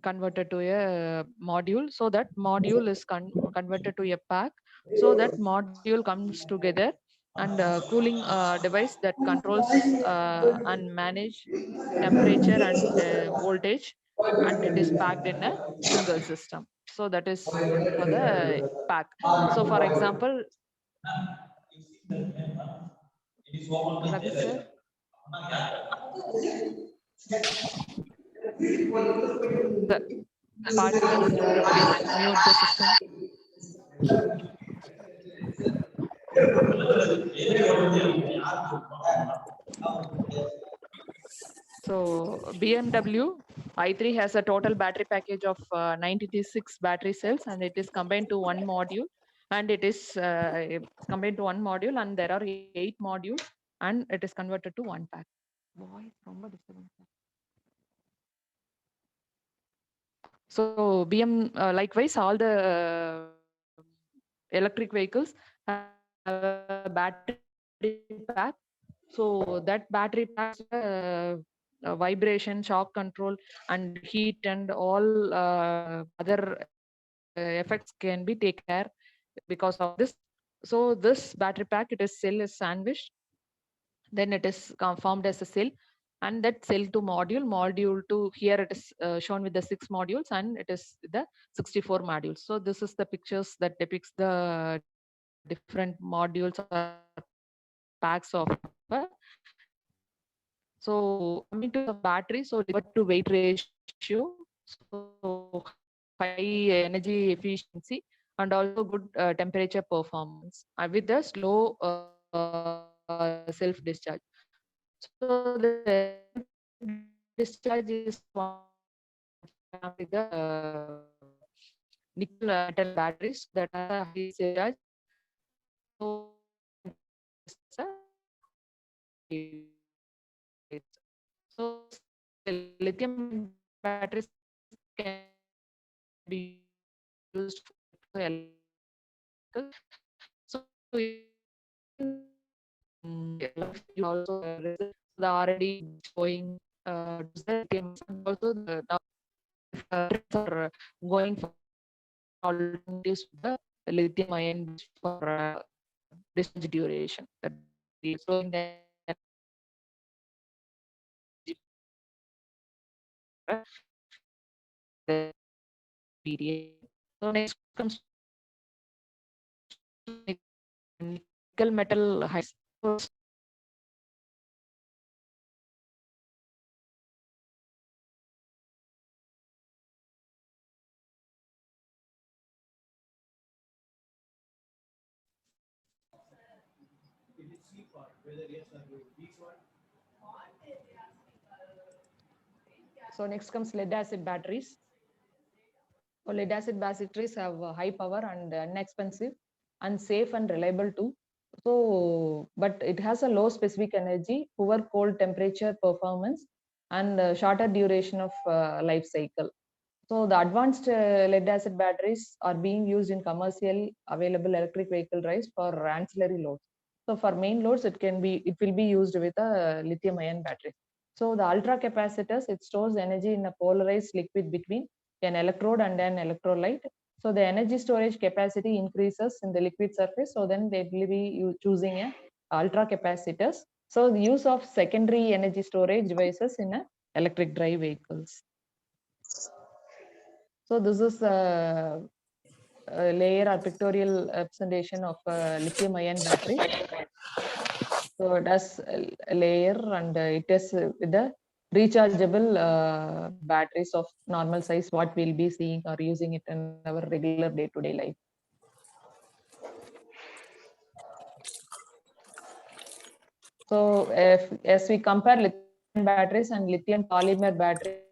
converted to a module. So that module is converted to a pack. So that module comes together, and cooling device that controls and manage temperature and voltage, and it is packed in a single system. So that is for the pack. So for example, Ravi sir, the participants, please mute the system. So BMW i3 has a total battery package of 96 battery cells, and it is combined to one module. And it is combined to one module, and there are 8 modules, and it is converted to one pack. Voice ரொம்ப disturbance. So likewise, all the electric vehicles have a battery pack. So that battery pack vibration, shock control, and heat, and all other effects can be taken care because of this. So this battery pack, it is cell is sandwiched, then it is formed as a cell, and that cell to module to, here it is shown with the 6 modules, and it is the 64 modules. So this is the pictures that depicts the different modules or packs of so coming to the battery, so to weight ratio, so high energy efficiency, and also good temperature performance with the slow self discharge. So the discharge is one with the nickel metal batteries that are high discharge. So so lithium batteries can be used for electrical. So also the R&D going towards the lithium, and also the are going for alternatives with the lithium ion for discharge duration. That is slowing the the period. So next comes nickel metal high. So next comes lead acid batteries. So lead acid batteries have high power and inexpensive and safe and reliable too. So, but it has a low specific energy, poor cold temperature performance, and shorter duration of life cycle. So the advanced lead acid batteries are being used in commercial available electric vehicle drives for ancillary loads. So for main loads, it will be used with a lithium ion battery. So the ultra capacitors, it stores energy in a polarized liquid between an electrode and an electrolyte. So the energy storage capacity increases in the liquid surface. So then they will be choosing a ultra capacitors. So the use of secondary energy storage devices in a electric drive vehicles. So this is a layer or pictorial representation of lithium ion battery. So it has a layer, and it is with the rechargeable batteries of normal size, what we'll be seeing or using it in our regular day-to-day life. So as we compare lithium batteries and lithium polymer batteries,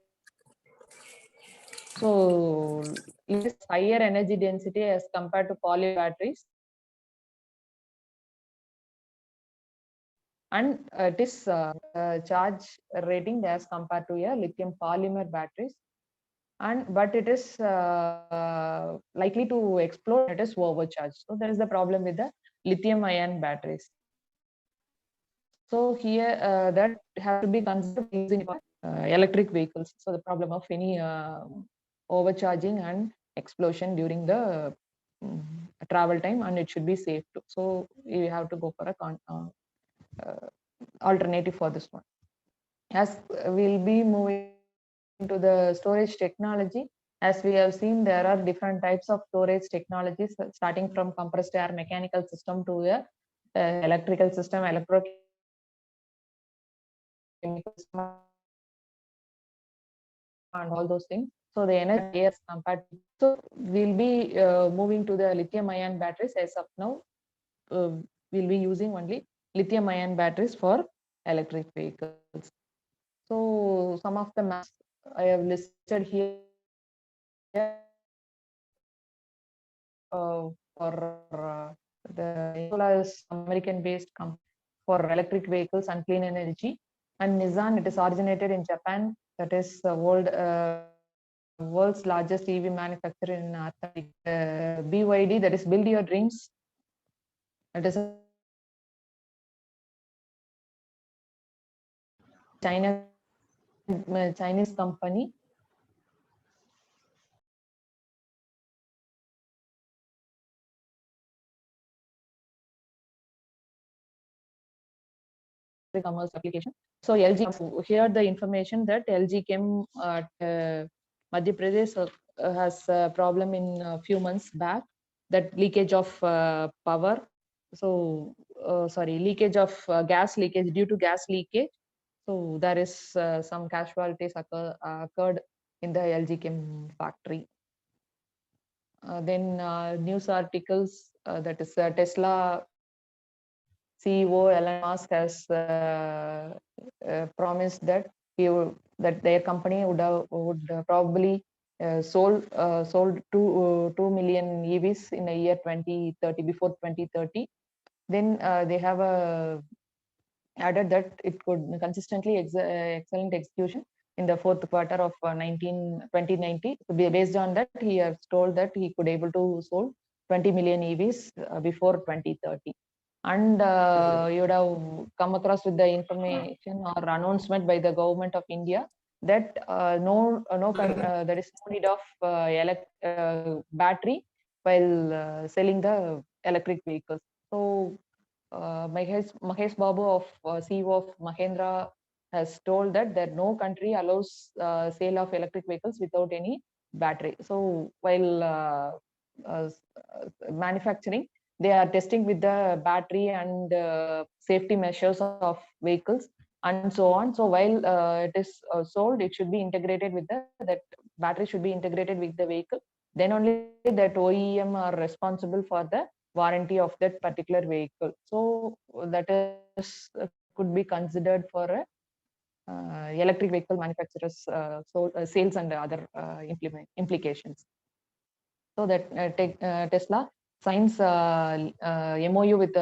so less higher energy density as compared to poly batteries, and it is charge rating as compared to a lithium polymer batteries, and but it is likely to explode. It is overcharged. So there is the problem with the lithium ion batteries. So here that have to be considered using electric vehicles. So the problem of any overcharging and explosion during the travel time, and it should be safe too. So you have to go for a alternative for this one. As we'll be moving to the storage technology, as we have seen, there are different types of storage technologies, starting from compressed air mechanical system to the electrical system, electrochemical system, and all those things. So the energy is compared. So we'll be moving to the lithium-ion batteries. As of now, we'll be using only lithium-ion batteries for electric vehicles. So some of the maps I have listed here for the Nikola is American-based company for electric vehicles and clean energy, and Nissan, it is originated in Japan. That is the world's largest EV manufacturer in North America. BYD, that is Build Your Dreams. It is a Chinese company. Commerce application. So LG, here the information that LG came at Madhya Pradesh has a problem in a few months back, that leakage of power. So leakage of gas leakage, due to gas leakage. So there is some casualties occurred in the LG Chem factory. Then news articles, that is Tesla CEO Elon Musk has promised that that their company would probably sold 2 million EVs in a year 2030, before 2030. Then they have added that it could consistently excellent execution in the fourth quarter of 2090. So based on that, he has told that he could able to sold 20 million EVs before 2030. And you would have come across with the information or announcement by the government of India that there is no need of battery while selling the electric vehicles. So Mahesh Babu of CEO of Mahindra has told that no country allows sale of electric vehicles without any battery. So while uh, manufacturing, they are testing with the battery and safety measures of vehicles and so on. So while it is sold, it should be integrated with that battery should be integrated with the vehicle. Then only that OEM are responsible for the warranty of that particular vehicle. So that is could be considered for a electric vehicle manufacturers sales and other implications. So that Tesla signs MOU with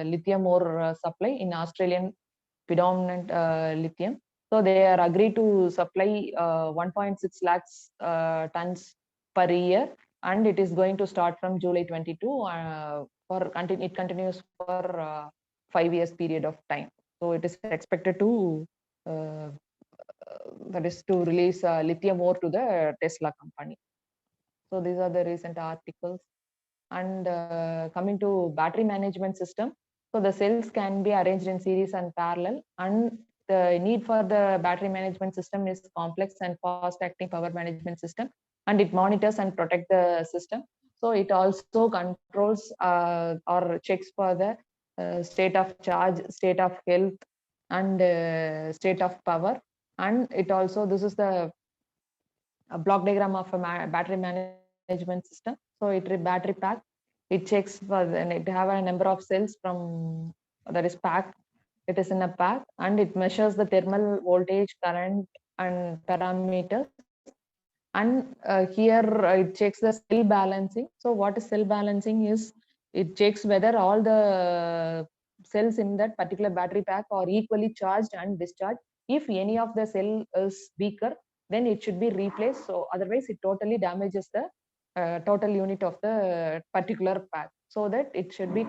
lithium ore supply in Australian predominant lithium. So they are agreed to supply 1.6 lakhs tons per year, and it is going to start from July 22. It continues for 5 years period of time. So it is expected to uh, that is to release lithium ore to the Tesla company. So these are the recent articles. And coming to battery management system, so the cells can be arranged in series and parallel, and the need for the battery management system is complex and fast acting power management system, and it monitors and protect the system. So it also controls or checks for the state of charge, state of health, and state of power. And it also, this is the block diagram of a battery management system. So battery pack, it checks for and it have a number of cells from that is packed. It is in a pack, and it measures the thermal voltage, current, and parameters. And here it checks the cell balancing. So what is cell balancing is, it checks whether all the cells in that particular battery pack are equally charged and discharged. If any of the cell is weaker, then it should be replaced. So otherwise it totally damages the total unit of the particular pack. So that it should be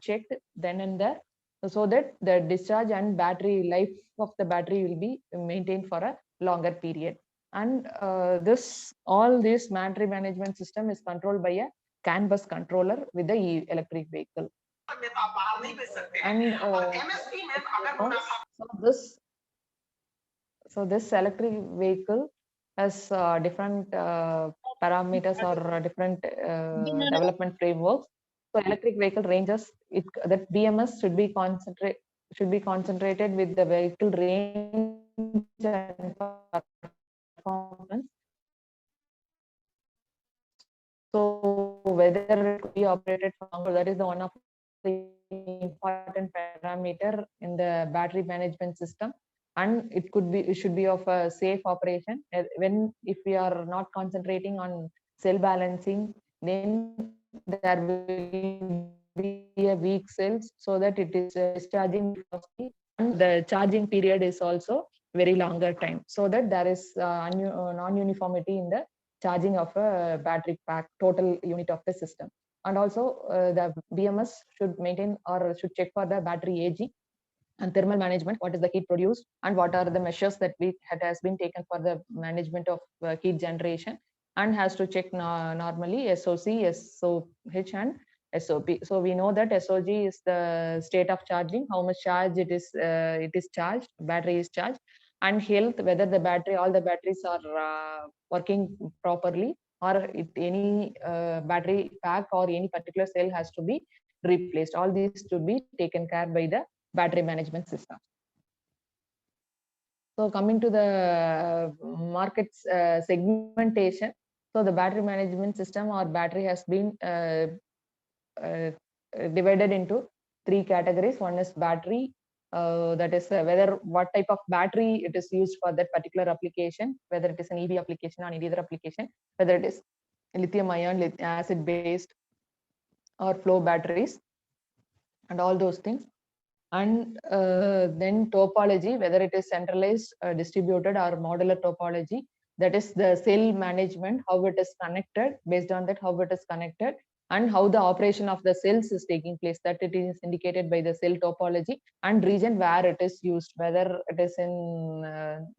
checked then and there, so that the discharge and battery life of the battery will be maintained for a longer period. And all this battery management system is controlled by a CAN bus controller with the electric vehicle. And this electric vehicle has different parameters or different development frameworks. So electric vehicle ranges, that BMS should be concentrated with the vehicle range and performance. So whether it could be operated for longer, that is the one of the important parameter in the battery management system. And it should be of a safe operation. When if we are not concentrating on cell balancing, then there will be a weak cells, so that it is discharging fastly, and the charging period is also very longer time, so that there is non-uniformity in the charging of a battery pack, total unit of the system. And also the BMS should maintain or should check for the battery aging and thermal management, what is the heat produced, and what are the measures that has been taken for the management of heat generation, and has to check normally SOC, SOH, and SOP. So we know that SOG is the state of charging, how much charge it is charged, battery is charged, and health, whether all the batteries are working properly, or any battery pack or any particular cell has to be replaced. All these to be taken care by the battery management system. So coming to the markets segmentation, so the battery management system or battery has been divided into 3 categories. One is battery, that is whether what type of battery it is used for that particular application, whether it is an EV application or any other application, whether it is lithium ion, acid based, or flow batteries, and all those things. And then topology, whether it is centralized, distributed, or modular topology, that is the cell management, how it is connected, based on that how it is connected, and how the operation of the cells is taking place, that it is indicated by the cell topology, and region where it is used, whether it is in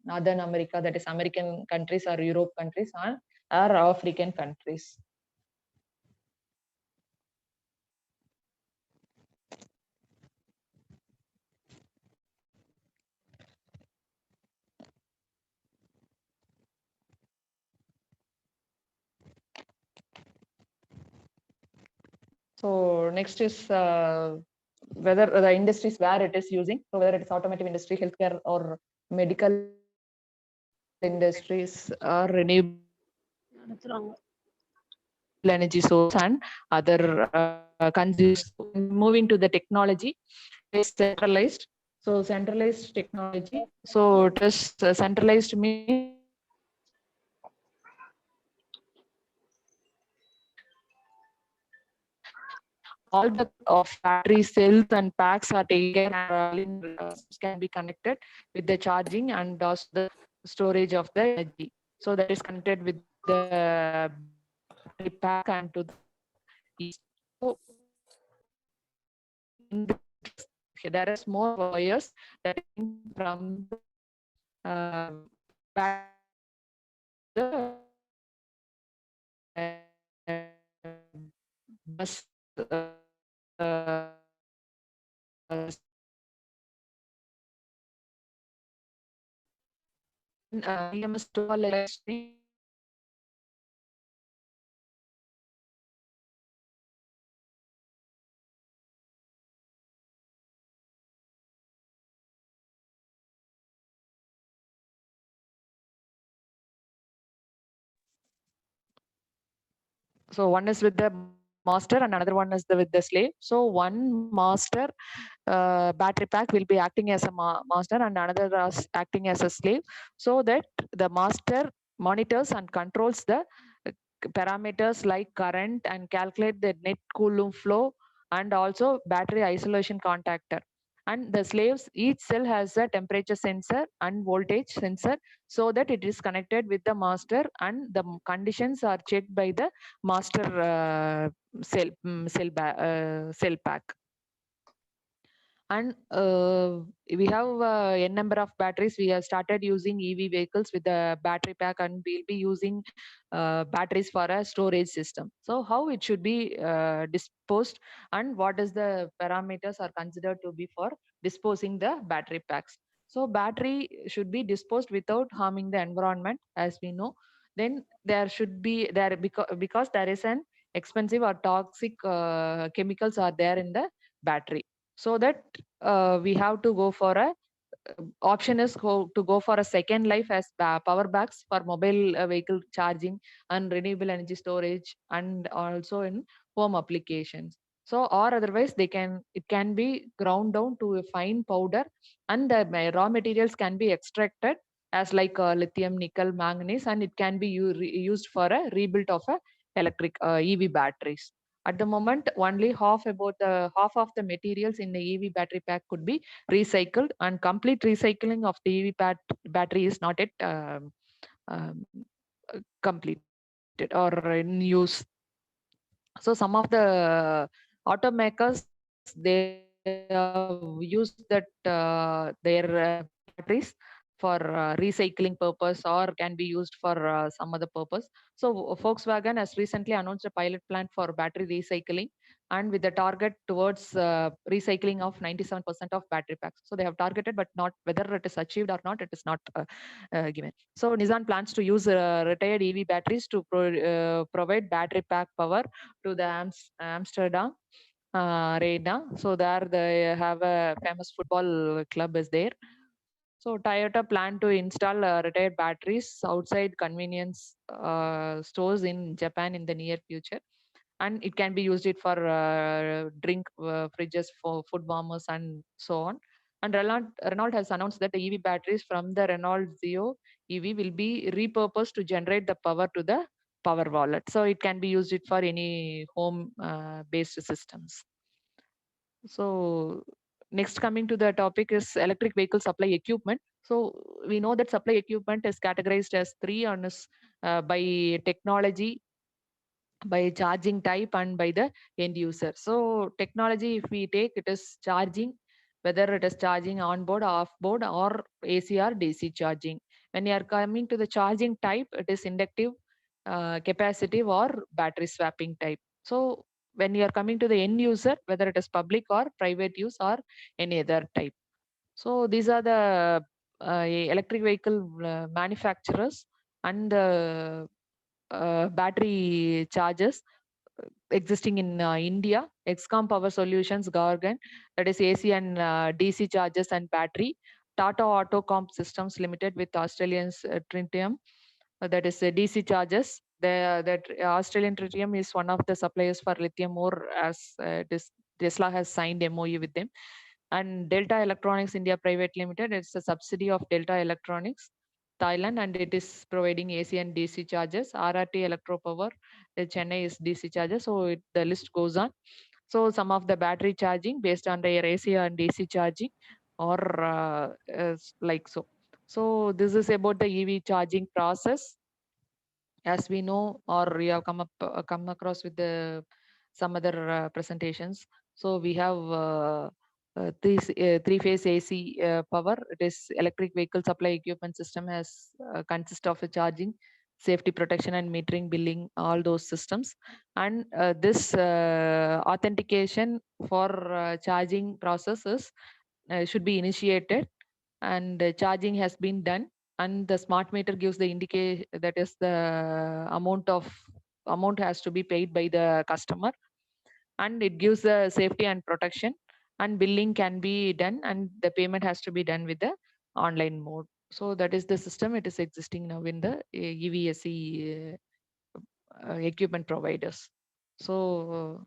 Northern America, that is American countries, or Europe countries, or African countries. So next is whether the industries where it is using, so whether it is automotive industry, healthcare, or medical industries, or renewable energy source, and other consumers. Moving to the technology, is centralized. So centralized technology, so it is centralized means all the battery cells and packs are taken and can be connected with the charging and also the storage of the energy. So that is connected with the battery pack and to the east. So there is more wires that from back the bus EMS to electricity. So one is with the master and another one is with the slave. So one master battery pack will be acting as a master and another acting as a slave, so that the master monitors and controls the parameters like current and calculate the net coulomb flow, and also battery isolation contactor. And the slaves, each cell has a temperature sensor and voltage sensor, so that it is connected with the master, and the conditions are checked by the master cell pack. And we have n number of batteries. We have started using EV vehicles with the battery pack, and we'll be using batteries for a storage system. So how it should be disposed, and what is the parameters are considered to be for disposing the battery packs. So battery should be disposed without harming the environment, as we know. Then there should be there, because there is an expensive or toxic chemicals are there in the battery. So that we have to go for a option is to go for a second life as power banks for mobile vehicle charging and renewable energy storage, and also in home applications. So or otherwise it can be ground down to a fine powder, and the raw materials can be extracted as like lithium, nickel, manganese, and it can be used for a rebuild of a electric EV batteries. At the moment, only half of the materials in the EV battery pack could be recycled, and complete recycling of the EV battery is not yet completed or in use. So some of the automakers, they have used that their batteries for recycling purpose, or can be used for some other purpose. So Volkswagen has recently announced a pilot plant for battery recycling, and with the target towards recycling of 97% of battery packs. So they have targeted, but not whether it is achieved or not, it is not given. So Nissan plans to use retired EV batteries to provide battery pack power to the Amsterdam arena. So there they have a famous football club is there. So Toyota plan to install retired batteries outside convenience stores in Japan in the near future, and it can be used it for drink fridges, for food warmers, and so on. And Renault has announced that the EV batteries from the Renault Zeo EV will be repurposed to generate the power to the power wallet. So it can be used it for any home based systems. So next, coming to the topic is electric vehicle supply equipment. So we know that supply equipment is categorized as three on is by technology, by charging type, and by the end user. So technology, if we take, it is charging, whether it is charging on board, off board, or AC or DC charging. When you are coming to the charging type, it is inductive, capacitive, or battery swapping type. So when you are coming to the end user, whether it is public or private use or any other type. So these are the electric vehicle manufacturers and the battery chargers existing in India. Excom Power Solutions, Gorgon, that is AC and DC chargers and battery. Tata Autocomp Systems Limited with Australians Tritium, that is DC chargers. That Australian Tritium is one of the suppliers for lithium ore, as Tesla has signed MOU with them. And Delta Electronics India Private Limited, it's a subsidy of Delta Electronics Thailand, and it is providing AC and DC chargers. RRT Electropower, Chennai is DC charger. So the list goes on. So some of the battery charging based on their AC and DC charging, or like so. So this is about the EV charging process. As we know, or we have come across with the some other presentations. So we have three-phase AC power. It is electric vehicle supply equipment system has consist of a charging, safety protection, and metering, billing, all those systems. And this authentication for charging processes should be initiated, and charging has been done, and the smart meter gives the indication, that is the amount has to be paid by the customer, and it gives the safety and protection, and billing can be done, and the payment has to be done with the online mode. So that is the system, it is existing now in the EVSE equipment providers. So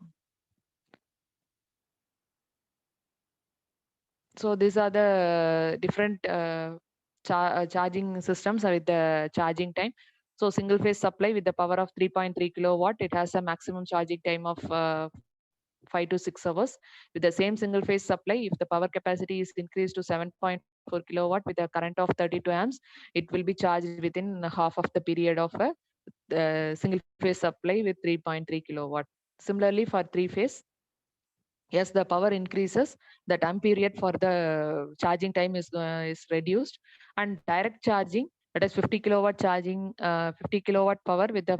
so these are the different charging systems with the charging time. So single phase supply with the power of 3.3 kilowatt, it has a maximum charging time of 5 to 6 hours. With the same single phase supply, if the power capacity is increased to 7.4 kilowatt with a current of 32 amps, it will be charged within half of the period of a single phase supply with 3.3 kilowatt. Similarly, for three phase, As the power increases, the time period for the charging time is reduced, and direct charging, that is 50 kilowatt charging, 50 kilowatt power with the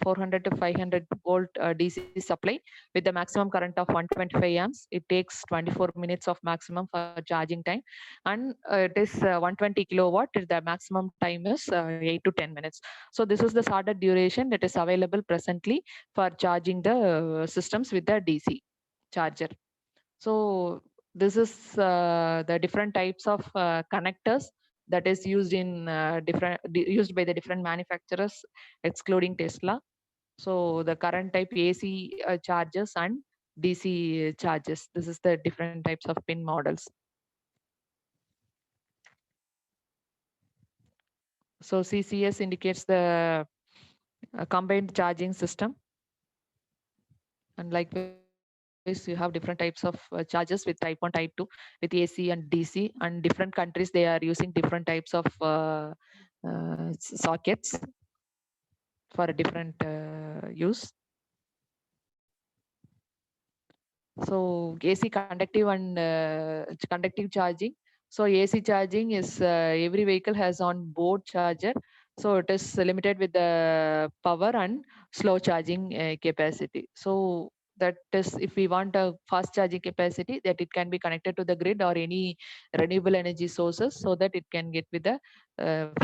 400 to 500 volt DC supply with the maximum current of 125 amps. It takes 24 minutes of maximum for charging time, and it is 120 kilowatt. The maximum time is 8 to 10 minutes. So this is the shorter duration that is available presently for charging the systems with the DC charger. So this is the different types of connectors that is used in used by the different manufacturers, excluding Tesla. So the current type AC chargers and DC chargers. This is the different types of pin models. So CCS indicates the combined charging system, and likewise you have different types of chargers with type 1, type 2, with AC and DC, and different countries they are using different types of sockets for a different use. So AC conductive and conductive charging. So AC charging is every vehicle has on board charger. So it is limited with the power and slow charging capacity. So that is, if we want a fast charging capacity, that it can be connected to the grid or any renewable energy sources, so that it can get with the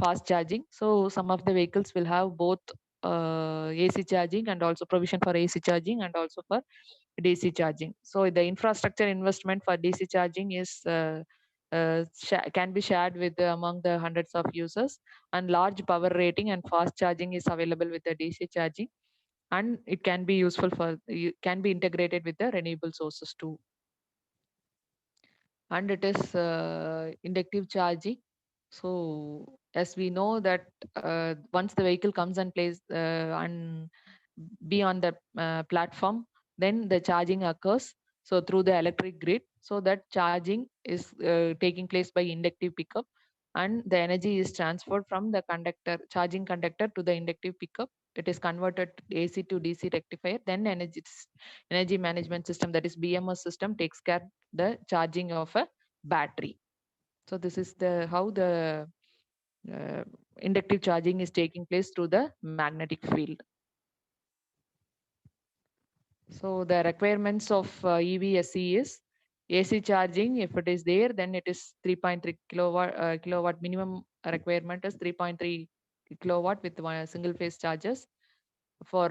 fast charging. So some of the vehicles will have both AC charging and also provision for AC charging and also for DC charging. So the infrastructure investment for DC charging is can be shared with among the hundreds of users, and large power rating and fast charging is available with the DC charging, and it can be useful for, can be integrated with the renewable sources too. And it is inductive charging. So as we know that once the vehicle comes and plays and be on the platform, then the charging occurs. So through the electric grid, so that charging is taking place by inductive pickup, and the energy is transferred from the conductor, charging conductor, to the inductive pickup. It is converted to AC to DC rectifier. Then energy management system, that is BMS system, takes care the charging of a battery. So this is the how the uh, inductive charging is taking place through the magnetic field. So the requirements of EVSE is AC charging. If it is there, then it is 3.3 kilowatt minimum requirement is 3.3 kilowatt with one single phase chargers for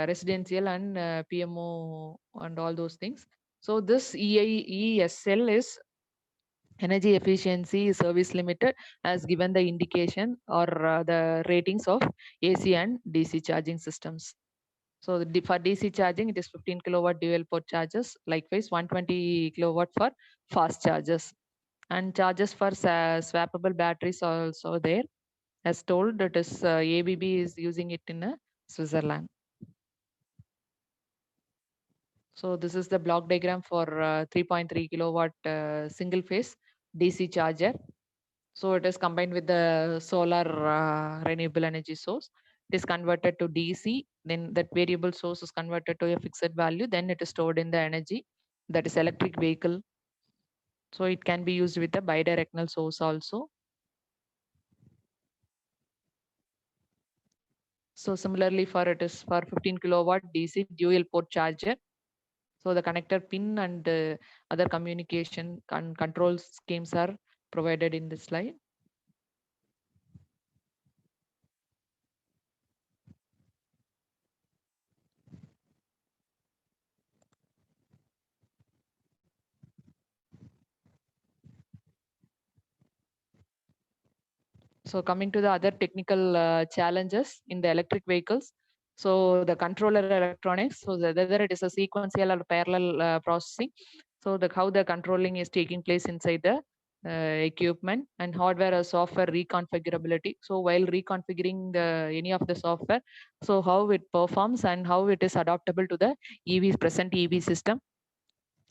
residential and PMO and all those things. So this ESL is energy efficiency service limited, as given the indication or the ratings of AC and DC charging systems. So for DC charging, it is 15 kilowatt dual port chargers, likewise 120 kilowatt for fast chargers. And chargers for swappable batteries are also there. As told, that is ABB is using it in Switzerland. So this is the block diagram for 3.3 kilowatt single phase DC charger. So it is combined with the solar renewable energy source. It is converted to DC, then that variable source is converted to a fixed value, then it is stored in the energy, that is electric vehicle. So it can be used with a bidirectional source also. So similarly for it is for 15 kilowatt DC dual port charger. So the connector pin and other communication control schemes are provided in this slide. So coming to the other technical challenges in the electric vehicles. So the controller electronics, so whether it is a sequential or parallel processing. So how the controlling is taking place inside the equipment, and hardware or software reconfigurability. So while reconfiguring any of the software, so how it performs and how it is adaptable to the present EV system,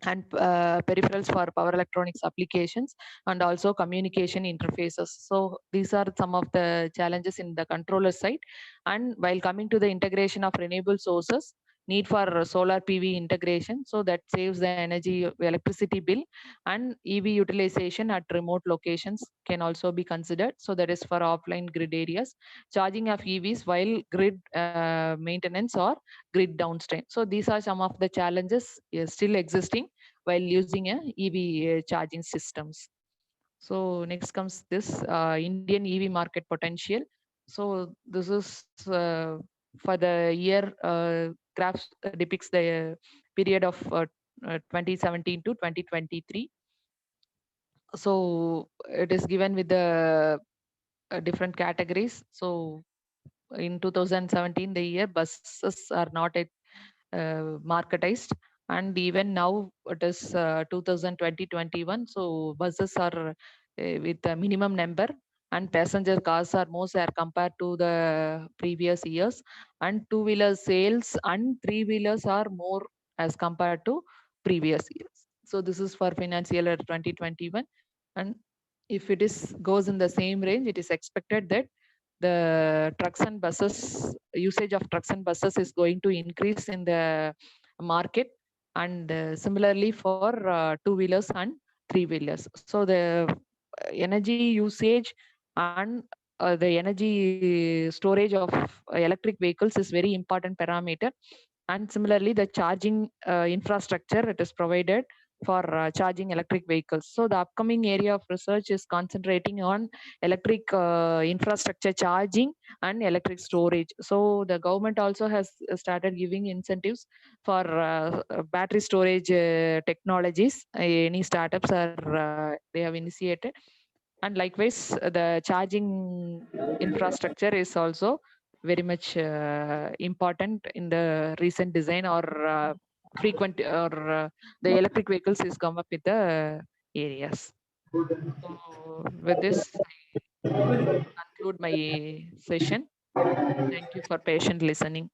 and peripherals for power electronics applications, and also communication interfaces. So these are some of the challenges in the controller side. And while coming to the integration of renewable sources, need for solar PV integration, so that saves the electricity bill, and EV utilization at remote locations can also be considered. So that is for offline grid areas, charging of EVs while grid maintenance or grid downstream. So these are some of the challenges still existing while using a EV charging systems. So next comes this Indian EV market potential. So this is for the year graphs depicts the period of 2017 to 2023. So it is given with the different categories. So in 2017, the year buses are not yet marketized, and even now it is 2020-21. So buses are with a minimum number, and passenger cars are more as compared to the previous years, and two-wheeler sales and three-wheelers are more as compared to previous years. So this is for financial year 2021, and if it is goes in the same range, it is expected that the trucks and buses usage of trucks and buses is going to increase in the market, and similarly for two-wheelers and three-wheelers. So the energy usage and the energy storage of electric vehicles is very important parameter, and similarly the charging infrastructure it is provided for charging electric vehicles. So the upcoming area of research is concentrating on electric infrastructure charging and electric storage. So the government also has started giving incentives for battery storage technologies. Any startups are they have initiated, and likewise the charging infrastructure is also very much important in the recent design or frequent or the electric vehicles is come up with the areas. So with this, I conclude my session. Thank you for patient listening.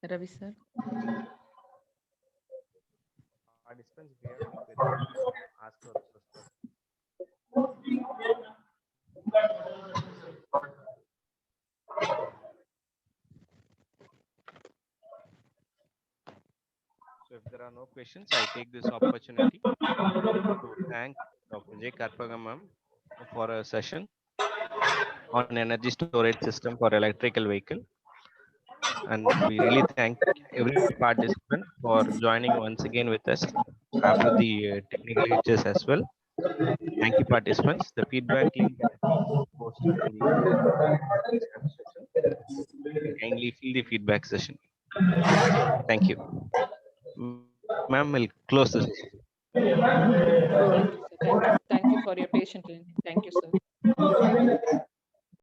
Ravi sir. Participants, if you have any queries, ask for the first person. So if there are no questions, I take this opportunity to thank Dr. J. Karpagam ma'am for a session on energy storage system for electrical vehicle. And we really thank every participant for joining once again with us after the technical hitches as well. Thank you, participants. The feedback link is posted in the chat section. Kindly fill the feedback session. Thank you. Ma'am, we'll close the session. Thank you, sir. Thank you for your patient listening. Thank you, sir.